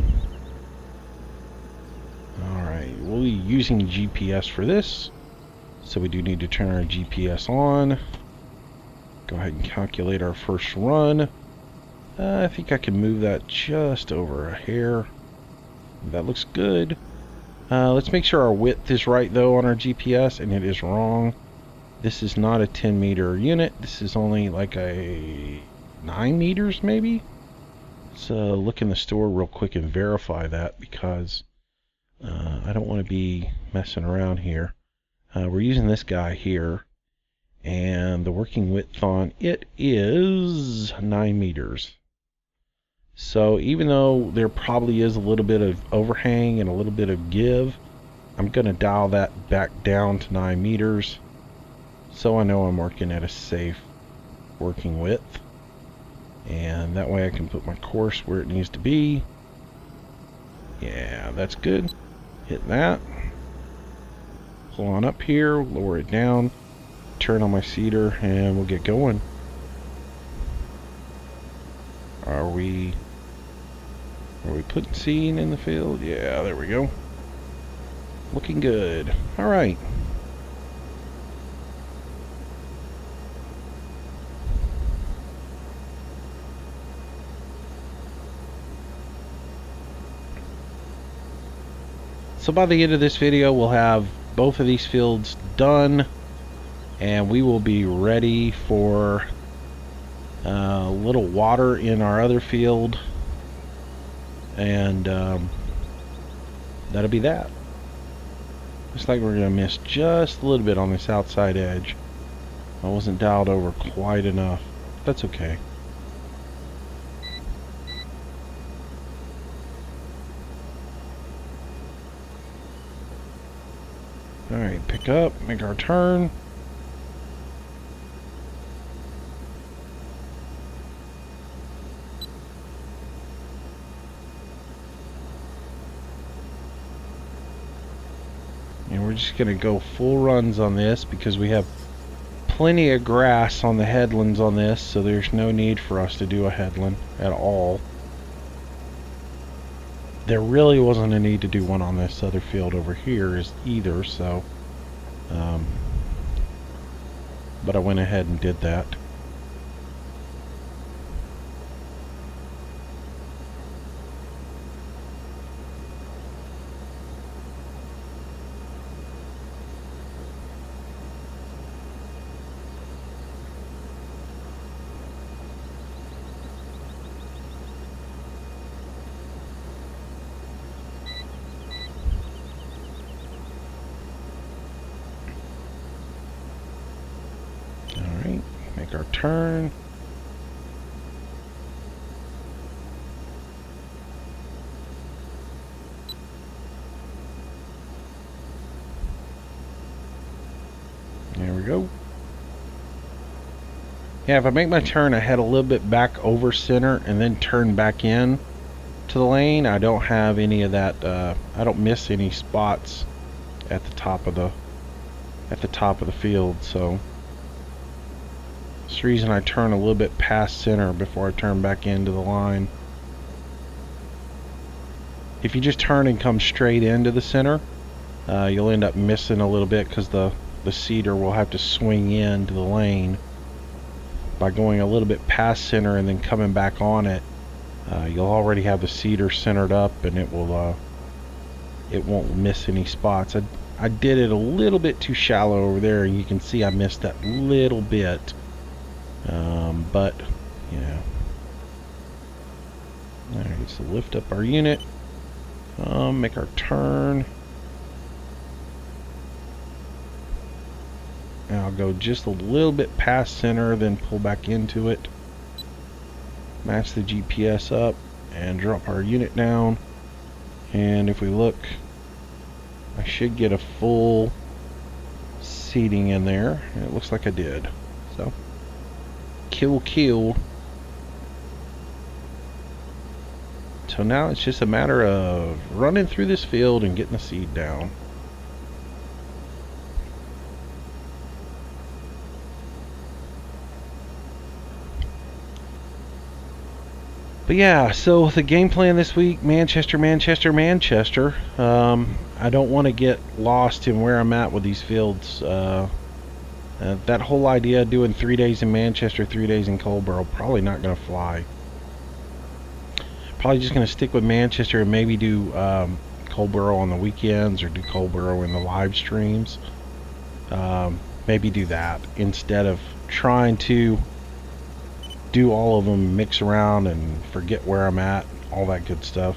Alright, we'll be using GPS for this. So we do need to turn our GPS on. Go ahead and calculate our first run. I think I can move that just over a hair. That looks good. Let's make sure our width is right though on our GPS, and it is wrong. This is not a 10 meter unit. This is only like a 9 meters maybe. So look in the store real quick and verify that, because I don't want to be messing around here. We're using this guy here, and the working width on it is 9 meters. So even though there probably is a little bit of overhang and a little bit of give, I'm going to dial that back down to 9 meters so I know I'm working at a safe working width. And that way I can put my course where it needs to be. Yeah, that's good. Hit that. Pull on up here, lower it down, turn on my seeder, and we'll get going. Are we putting seed in the field? Yeah, there we go. Looking good. Alright. So by the end of this video, we'll have both of these fields done, and we will be ready for a little water in our other field, and that'll be that. Looks like we're going to miss just a little bit on this outside edge. I wasn't dialed over quite enough. That's okay. Alright, pick up, make our turn. And we're just going to go full runs on this because we have plenty of grass on the headlands on this, so there's no need for us to do a headland at all. There really wasn't a need to do one on this other field over here either, so but I went ahead and did that. our turn. There we go. Yeah, if I make my turn, I head a little bit back over center and then turn back in to the lane. I don't have any of that. I don't miss any spots at the top of the field. So that's the reason I turn a little bit past center before I turn back into the line. If you just turn and come straight into the center, you'll end up missing a little bit because the seeder will have to swing into the lane. By going a little bit past center and then coming back on it, you'll already have the seeder centered up, and it won't miss any spots. I did it a little bit too shallow over there, and you can see I missed that little bit. But yeah. Alright, so lift up our unit, make our turn. And I'll go just a little bit past center, then pull back into it. Match the GPS up and drop our unit down. And if we look, I should get a full seeding in there. It looks like I did. So, kill. So now it's just a matter of running through this field and getting the seed down. But yeah, so the game plan this week, Manchester. I don't want to get lost in where I'm at with these fields. That whole idea of doing 3 days in Manchester, 3 days in Colborough, probably not going to fly. Probably just going to stick with Manchester and maybe do Colborough on the weekends, or do Colborough in the live streams. Maybe do that instead of trying to do all of them, mix around and forget where I'm at, all that good stuff.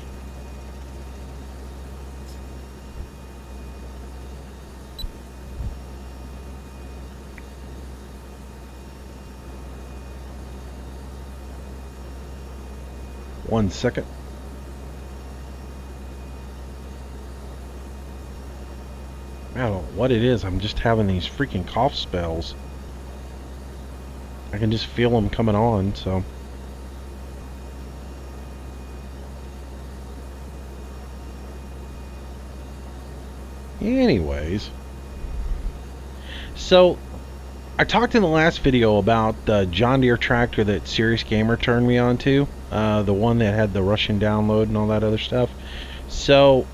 One second. I don't know what it is. I'm just having these freaking cough spells. I can just feel them coming on, so. Anyways. So, I talked in the last video about the John Deere tractor that Serious Gamer turned me on to. The one that had the Russian download and all that other stuff. So,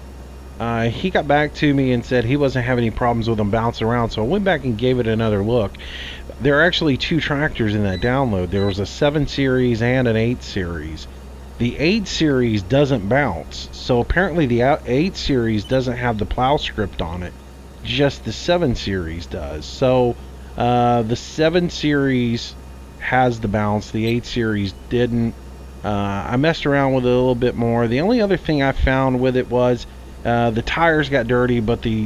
he got back to me and said he wasn't having any problems with them bouncing around. So I went back and gave it another look. There are actually two tractors in that download. There was a 7 series and an 8 series. The 8 series doesn't bounce. So apparently the 8 series doesn't have the plow script on it. Just the 7 series does. So the 7 series has the bounce. The 8 series didn't. I messed around with it a little bit more. The only other thing I found with it was the tires got dirty, but the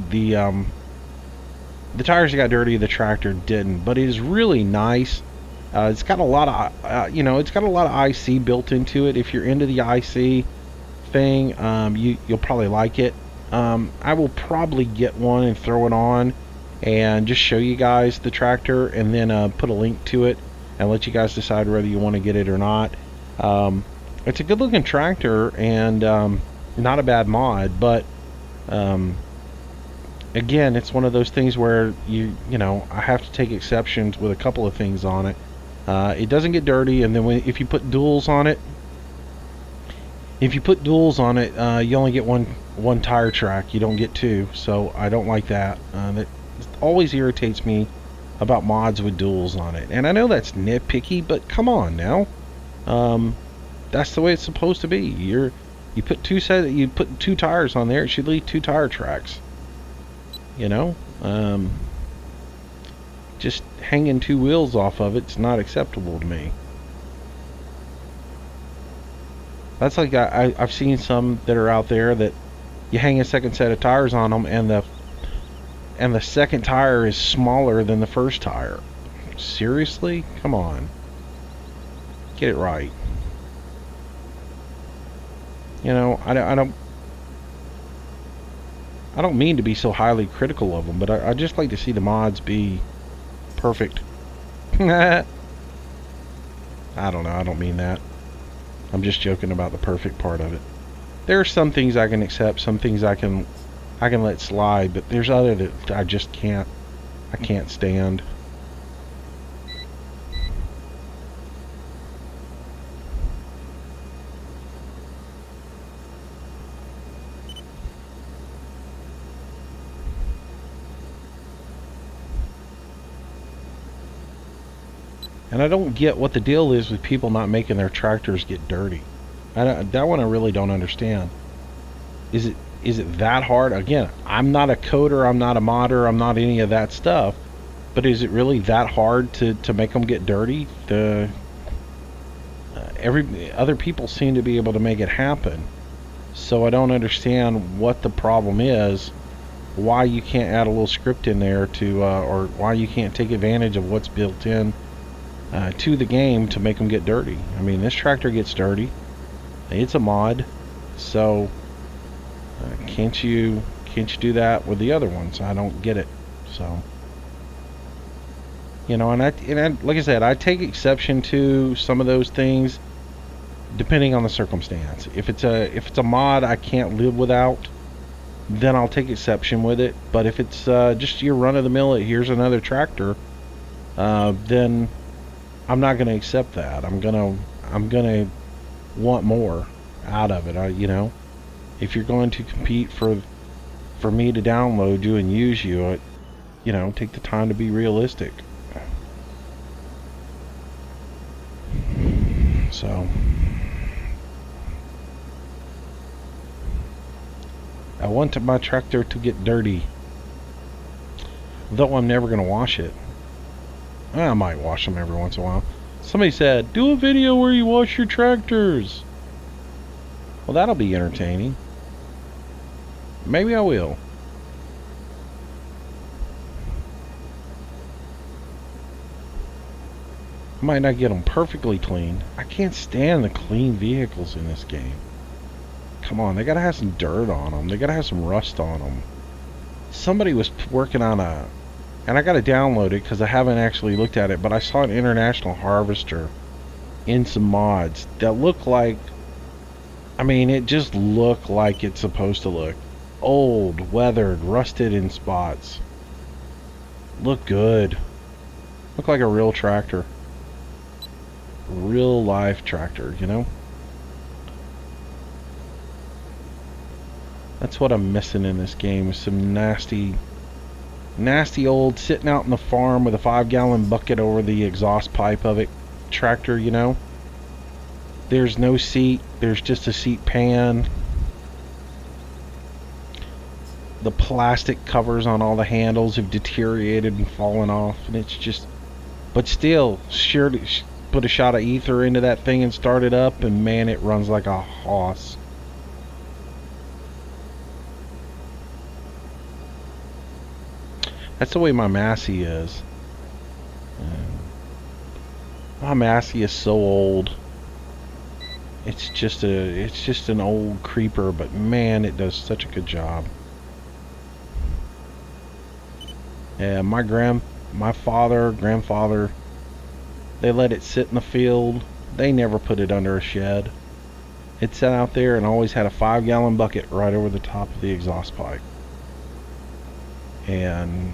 tires got dirty, the tractor didn't. But it is really nice. It's got a lot of it's got a lot of IC built into it. If you're into the IC thing, you'll probably like it. I will probably get one and throw it on and just show you guys the tractor, and then put a link to it and let you guys decide whether you want to get it or not. It's a good looking tractor, and not a bad mod, but again, it's one of those things where I have to take exceptions with a couple of things on it. It doesn't get dirty, and then if you put duals on it, you only get one tire track. You don't get two, so I don't like that. That always irritates me about mods with duals on it. And I know that's nitpicky, but come on now. That's the way it's supposed to be. You put two tires on there, it should leave 2 tire tracks. Just hanging 2 wheels off of it's not acceptable to me. That's like I've seen some that are out there that you hang a second set of tires on them, and the second tire is smaller than the first tire. Seriously? Come on. Get it right. You know, I don't mean to be so highly critical of them, but I just like to see the mods be perfect. I don't know. I don't mean that. I'm just joking about the perfect part of it. There are some things I can accept, some things I can let slide, but there's other that I just can't. I can't stand. And I don't get what the deal is with people not making their tractors get dirty. That one I really don't understand. Is it that hard? Again, I'm not a coder, I'm not a modder, I'm not any of that stuff. But is it really that hard to make them get dirty? Other people seem to be able to make it happen. So I don't understand what the problem is. Why you can't add a little script in there to, or why you can't take advantage of what's built in to the game to make them get dirty. I mean, this tractor gets dirty. It's a mod, so can't you do that with the other ones? I don't get it. So, you know, and I like I said, I take exception to some of those things depending on the circumstance. If it's a mod I can't live without, then I'll take exception with it. But if it's just your run-of-the-mill, here's another tractor, then I'm not going to accept that. I'm gonna want more out of it. You know, if you're going to compete for me to download you and use you, you know, take the time to be realistic. So, I want my tractor to get dirty, though I'm never going to wash it. I might wash them every once in a while. Somebody said, do a video where you wash your tractors. Well, that'll be entertaining. Maybe I will. I might not get them perfectly clean. I can't stand the clean vehicles in this game. Come on, they gotta have some dirt on them. They gotta have some rust on them. Somebody was working on and I gotta download it because I haven't actually looked at it, but I saw an international harvester in some mods that looked like, I mean, it just looked like it's supposed to look. Old, weathered, rusted in spots. Look good. Look like a real tractor. Real life tractor, you know? That's what I'm missing in this game, is some nasty old sitting out in the farm with a 5-gallon bucket over the exhaust pipe of it tractor, you know? There's no seat, there's just a seat pan. The plastic covers on all the handles have deteriorated and fallen off, and it's just, but still, sure to put a shot of ether into that thing and start it up, and man, it runs like a hoss. That's the way my Massey is. My Massey is so old. It's just an old creeper, but man, it does such a good job. Yeah, my father, grandfather, they let it sit in the field. They never put it under a shed. It sat out there and always had a 5-gallon bucket right over the top of the exhaust pipe. And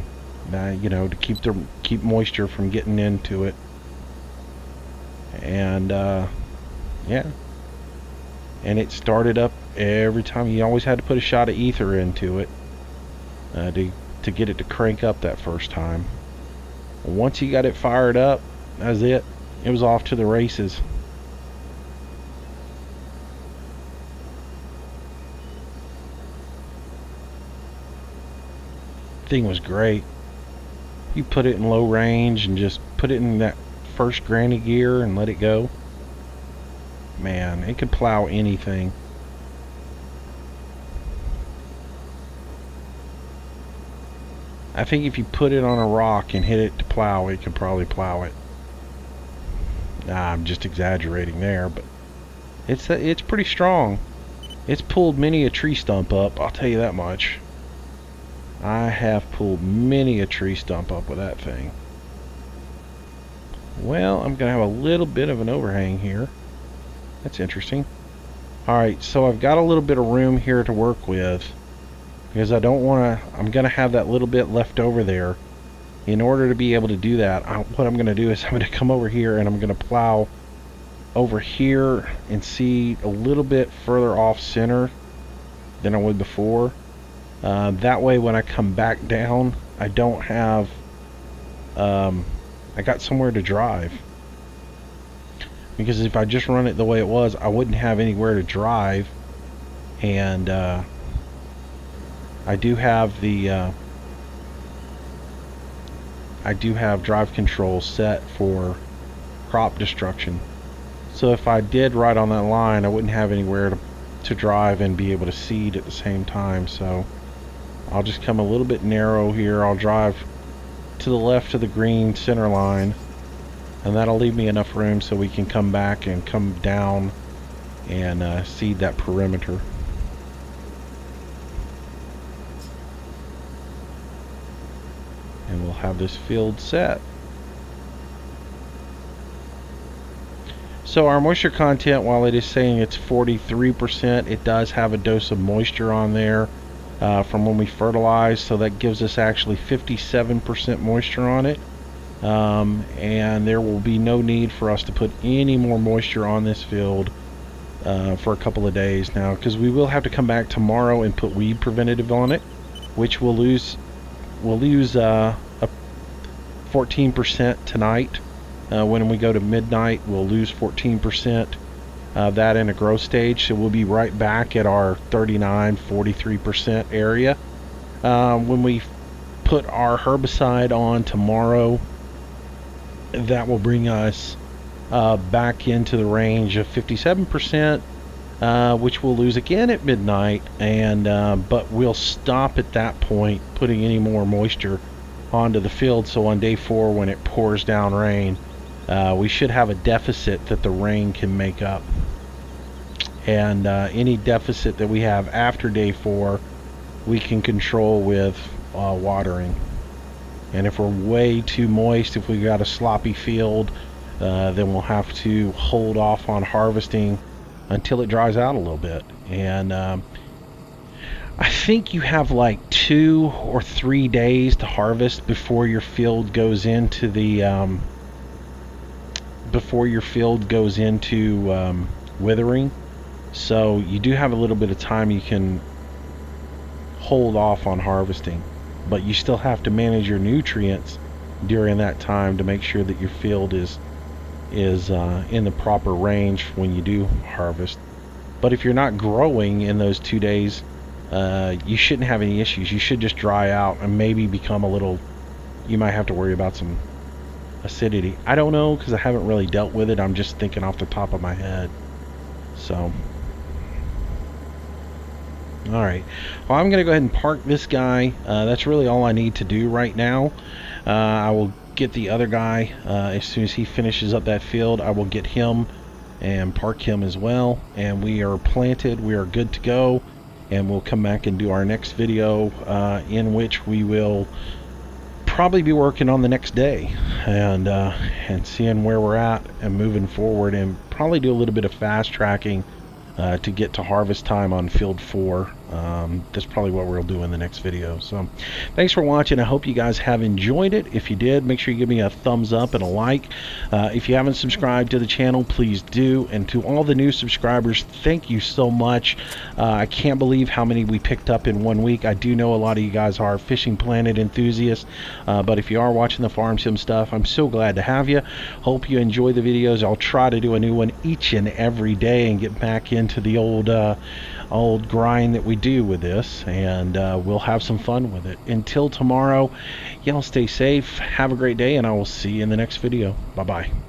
you know, to keep moisture from getting into it. And yeah. And it started up every time. You always had to put a shot of ether into it to get it to crank up that first time. Once you got it fired up, that's it. It was off to the races. Thing was great. You put it in low range and just put it in that first granny gear and let it go. Man, it could plow anything. I think if you put it on a rock and hit it to plow, it could probably plow it. I'm just exaggerating there, but it's pretty strong. It's pulled many a tree stump up, I'll tell you that much. I have pulled many a tree stump up with that thing. Well, I'm going to have a little bit of an overhang here. That's interesting. Alright, so I've got a little bit of room here to work with, because I don't want to, I'm going to have that little bit left over there. In order to be able to do that, what I'm going to do is I'm going to come over here and I'm going to plow over here and seed a little bit further off center than I would before. That way when I come back down, I don't have, I got somewhere to drive. Because if I just run it the way it was, I wouldn't have anywhere to drive. And I do have the I do have drive control set for crop destruction. So if I did right on that line, I wouldn't have anywhere to drive and be able to seed at the same time. So I'll just come a little bit narrow here. I'll drive to the left of the green center line, and that'll leave me enough room so we can come back and come down and seed that perimeter. And we'll have this field set. So our moisture content, while it is saying it's 43%, it does have a dose of moisture on there from when we fertilized, so that gives us actually 57% moisture on it. And there will be no need for us to put any more moisture on this field for a couple of days now, because we will have to come back tomorrow and put weed preventative on it, which we'll lose a 14% tonight. When we go to midnight, we'll lose 14% of that in a growth stage, so we'll be right back at our 39-43% area. When we put our herbicide on tomorrow, that will bring us back into the range of 57%, which we'll lose again at midnight, and but we'll stop at that point putting any more moisture onto the field. So on day 4, when it pours down rain, we should have a deficit that the rain can make up, and any deficit that we have after day 4 we can control with watering. And if we're way too moist, if we got a sloppy field, then we'll have to hold off on harvesting until it dries out a little bit. And I think you have like 2 or 3 days to harvest before your field goes into the withering. So you do have a little bit of time you can hold off on harvesting, but you still have to manage your nutrients during that time to make sure that your field is in the proper range when you do harvest. But if you're not growing in those 2 days, you shouldn't have any issues. You should just dry out and maybe become a little, you might have to worry about some acidity. I don't know, because I haven't really dealt with it. I'm just thinking off the top of my head. So alright, well, I'm gonna go ahead and park this guy. That's really all I need to do right now. I will get the other guy as soon as he finishes up that field. I will get him and park him as well, and we are planted. We are good to go, and we'll come back and do our next video in which we will probably be working on the next day and seeing where we're at and moving forward, and probably do a little bit of fast tracking to get to harvest time on field 4. That's probably what we'll do in the next video. So thanks for watching. I hope you guys have enjoyed it. If you did, make sure you give me a thumbs up and a like. If you haven't subscribed to the channel, please do. And to all the new subscribers, thank you so much. I can't believe how many we picked up in 1 week. I do know a lot of you guys are Fishing Planet enthusiasts, but if you are watching the Farm Sim stuff, I'm so glad to have you. Hope you enjoy the videos. I'll try to do a new one each and every day and get back into the old grind that we do with this, and we'll have some fun with it. Until tomorrow, y'all stay safe, have a great day, and I will see you in the next video. Bye bye.